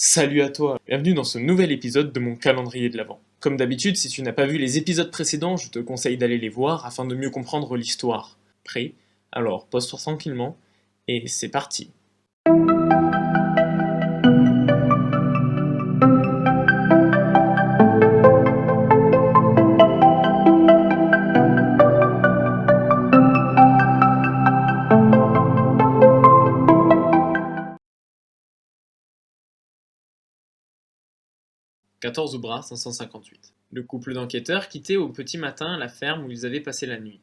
Salut à toi, bienvenue dans ce nouvel épisode de mon calendrier de l'Avent. Comme d'habitude, si tu n'as pas vu les épisodes précédents, je te conseille d'aller les voir afin de mieux comprendre l'histoire. Prêt? Alors pose-toi tranquillement, et c'est parti. 14 Oubra 558. Le couple d'enquêteurs quittait au petit matin la ferme où ils avaient passé la nuit.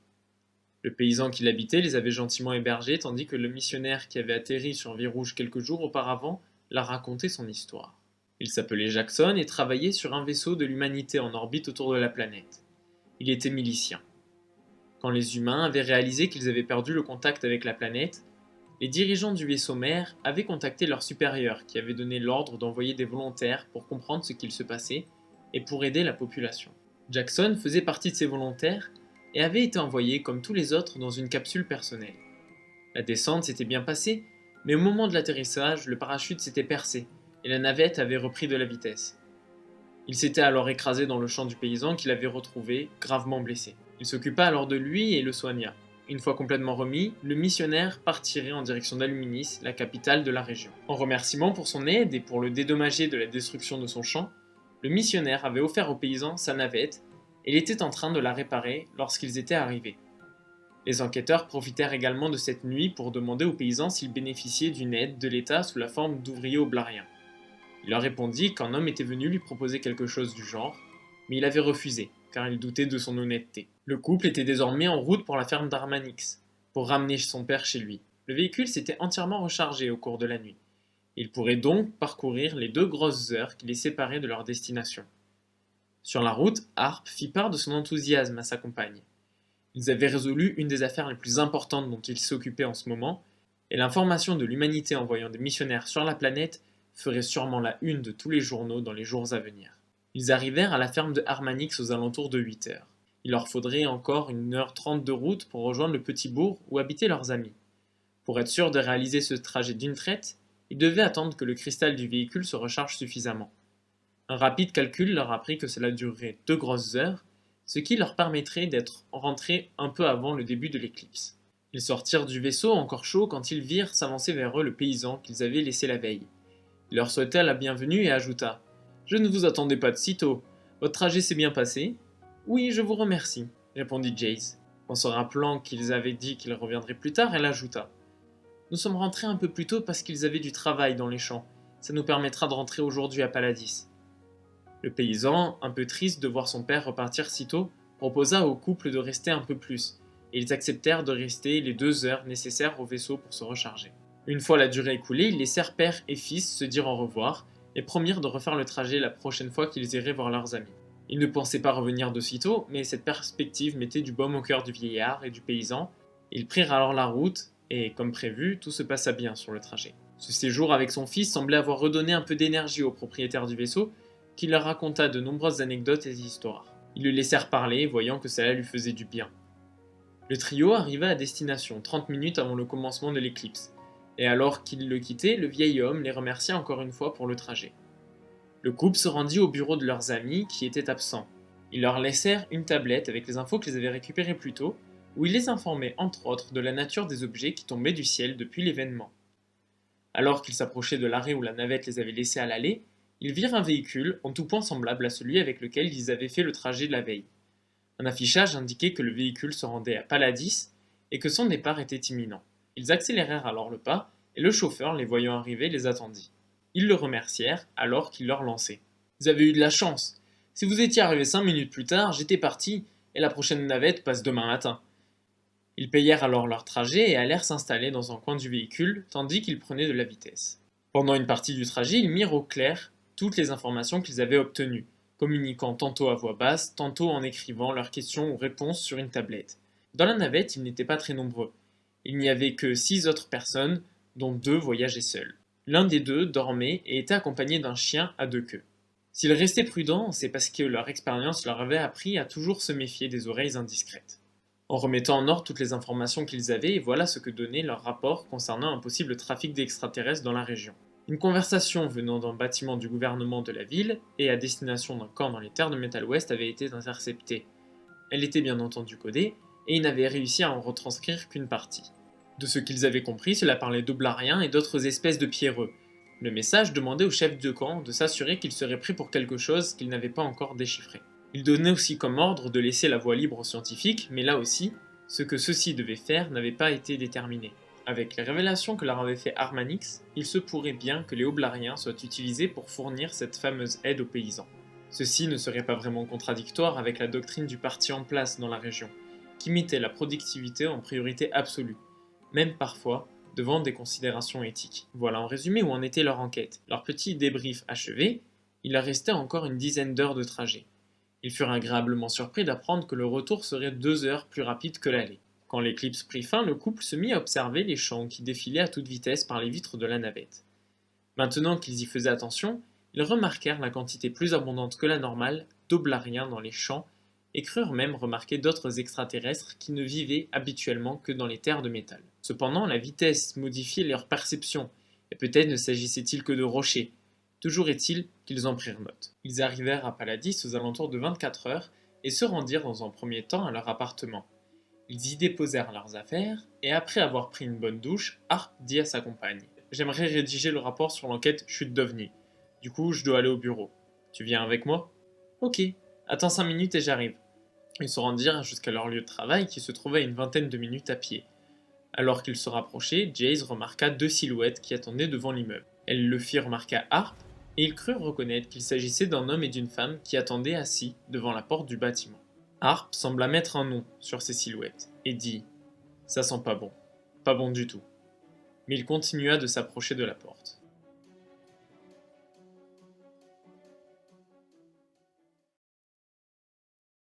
Le paysan qui l'habitait les avait gentiment hébergés tandis que le missionnaire qui avait atterri sur Virouge quelques jours auparavant leur racontait son histoire. Il s'appelait Jackson et travaillait sur un vaisseau de l'humanité en orbite autour de la planète. Il était milicien. Quand les humains avaient réalisé qu'ils avaient perdu le contact avec la planète, les dirigeants du vaisseau mère avaient contacté leurs supérieurs qui avaient donné l'ordre d'envoyer des volontaires pour comprendre ce qu'il se passait et pour aider la population. Jackson faisait partie de ces volontaires et avait été envoyé comme tous les autres dans une capsule personnelle. La descente s'était bien passée, mais au moment de l'atterrissage, le parachute s'était percé et la navette avait repris de la vitesse. Il s'était alors écrasé dans le champ du paysan qu'il avait retrouvé, gravement blessé. Il s'occupa alors de lui et le soigna. Une fois complètement remis, le missionnaire partirait en direction d'Aluminis, la capitale de la région. En remerciement pour son aide et pour le dédommager de la destruction de son champ, le missionnaire avait offert aux paysans sa navette et il était en train de la réparer lorsqu'ils étaient arrivés. Les enquêteurs profitèrent également de cette nuit pour demander aux paysans s'ils bénéficiaient d'une aide de l'État sous la forme d'ouvriers oblariens. Il leur répondit qu'un homme était venu lui proposer quelque chose du genre, mais il avait refusé, car il doutait de son honnêteté. Le couple était désormais en route pour la ferme d'Armanix, pour ramener son père chez lui. Le véhicule s'était entièrement rechargé au cours de la nuit. Ils pourraient donc parcourir les 2 grosses heures qui les séparaient de leur destination. Sur la route, Harp fit part de son enthousiasme à sa compagne. Ils avaient résolu une des affaires les plus importantes dont ils s'occupaient en ce moment, et l'information de l'humanité envoyant des missionnaires sur la planète ferait sûrement la une de tous les journaux dans les jours à venir. Ils arrivèrent à la ferme de Armanix aux alentours de 8 heures. Il leur faudrait encore 1h30 de route pour rejoindre le petit bourg où habitaient leurs amis. Pour être sûr de réaliser ce trajet d'une traite, ils devaient attendre que le cristal du véhicule se recharge suffisamment. Un rapide calcul leur apprit que cela durerait 2 grosses heures, ce qui leur permettrait d'être rentrés un peu avant le début de l'éclipse. Ils sortirent du vaisseau encore chauds quand ils virent s'avancer vers eux le paysan qu'ils avaient laissé la veille. Il leur souhaita la bienvenue et ajouta « Je ne vous attendais pas de sitôt. Votre trajet s'est bien passé ?»« Oui, je vous remercie, » répondit Jace. En se rappelant qu'ils avaient dit qu'ils reviendraient plus tard, elle ajouta « Nous sommes rentrés un peu plus tôt parce qu'ils avaient du travail dans les champs. Ça nous permettra de rentrer aujourd'hui à Paladis. » Le paysan, un peu triste de voir son père repartir si tôt, proposa au couple de rester un peu plus, et ils acceptèrent de rester les 2 heures nécessaires au vaisseau pour se recharger. Une fois la durée écoulée, ils laissèrent père et fils se dire au revoir et promirent de refaire le trajet la prochaine fois qu'ils iraient voir leurs amis. Ils ne pensaient pas revenir de sitôt, mais cette perspective mettait du baume au cœur du vieillard et du paysan. Ils prirent alors la route, et comme prévu, tout se passa bien sur le trajet. Ce séjour avec son fils semblait avoir redonné un peu d'énergie au propriétaire du vaisseau, qui leur raconta de nombreuses anecdotes et histoires. Ils le laissèrent parler, voyant que cela lui faisait du bien. Le trio arriva à destination 30 minutes avant le commencement de l'éclipse, et alors qu'ils le quittaient, le vieil homme les remercia encore une fois pour le trajet. Le couple se rendit au bureau de leurs amis qui étaient absents. Ils leur laissèrent une tablette avec les infos qu'ils avaient récupérées plus tôt, où ils les informaient entre autres de la nature des objets qui tombaient du ciel depuis l'événement. Alors qu'ils s'approchaient de l'arrêt où la navette les avait laissés à l'aller, ils virent un véhicule en tout point semblable à celui avec lequel ils avaient fait le trajet de la veille. Un affichage indiquait que le véhicule se rendait à Paladis et que son départ était imminent. Ils accélérèrent alors le pas, et le chauffeur, les voyant arriver, les attendit. Ils le remercièrent alors qu'il leur lançait. « Vous avez eu de la chance. Si vous étiez arrivé 5 minutes plus tard, j'étais parti, et la prochaine navette passe demain matin. » Ils payèrent alors leur trajet et allèrent s'installer dans un coin du véhicule, tandis qu'ils prenaient de la vitesse. Pendant une partie du trajet, ils mirent au clair toutes les informations qu'ils avaient obtenues, communiquant tantôt à voix basse, tantôt en écrivant leurs questions ou réponses sur une tablette. Dans la navette, ils n'étaient pas très nombreux. Il n'y avait que 6 autres personnes, dont 2 voyageaient seuls. L'un des 2 dormait et était accompagné d'un chien à 2 queues. S'ils restaient prudents, c'est parce que leur expérience leur avait appris à toujours se méfier des oreilles indiscrètes. En remettant en ordre toutes les informations qu'ils avaient, voilà ce que donnait leur rapport concernant un possible trafic d'extraterrestres dans la région. Une conversation venant d'un bâtiment du gouvernement de la ville et à destination d'un camp dans les terres de Metal West avait été interceptée. Elle était bien entendu codée, et ils n'avaient réussi à en retranscrire qu'une partie. De ce qu'ils avaient compris, cela parlait d'Oblariens et d'autres espèces de pierreux. Le message demandait au chef de camp de s'assurer qu'il serait pris pour quelque chose qu'ils n'avaient pas encore déchiffré. Il donnait aussi comme ordre de laisser la voie libre aux scientifiques, mais là aussi, ce que ceux-ci devaient faire n'avait pas été déterminé. Avec les révélations que leur avait fait Armanix, il se pourrait bien que les Oblariens soient utilisés pour fournir cette fameuse aide aux paysans. Ceci ne serait pas vraiment contradictoire avec la doctrine du parti en place dans la région, qui mettait la productivité en priorité absolue, même parfois devant des considérations éthiques. Voilà en résumé où en était leur enquête. Leur petit débrief achevé, il leur restait encore une dizaine d'heures de trajet. Ils furent agréablement surpris d'apprendre que le retour serait 2 heures plus rapide que l'aller. Quand l'éclipse prit fin, le couple se mit à observer les champs qui défilaient à toute vitesse par les vitres de la navette. Maintenant qu'ils y faisaient attention, ils remarquèrent la quantité plus abondante que la normale d'Oblariens dans les champs et crurent même remarquer d'autres extraterrestres qui ne vivaient habituellement que dans les terres de métal. Cependant, la vitesse modifiait leur perception, et peut-être ne s'agissait-il que de rochers. Toujours est-il qu'ils en prirent note. Ils arrivèrent à Paladis aux alentours de 24 heures et se rendirent dans un premier temps à leur appartement. Ils y déposèrent leurs affaires, et après avoir pris une bonne douche, Harp dit à sa compagne « J'aimerais rédiger le rapport sur l'enquête chute d'OVNI. Du coup, je dois aller au bureau. Tu viens avec moi ?»« Ok, attends 5 minutes et j'arrive. » Ils se rendirent jusqu'à leur lieu de travail qui se trouvait à une vingtaine de minutes à pied. Alors qu'ils se rapprochaient, Jace remarqua 2 silhouettes qui attendaient devant l'immeuble. Elle le fit remarquer à Harp, et ils crurent reconnaître qu'il s'agissait d'un homme et d'une femme qui attendaient assis devant la porte du bâtiment. Harp sembla mettre un nom sur ces silhouettes, et dit « Ça sent pas bon. Pas bon du tout. » Mais il continua de s'approcher de la porte.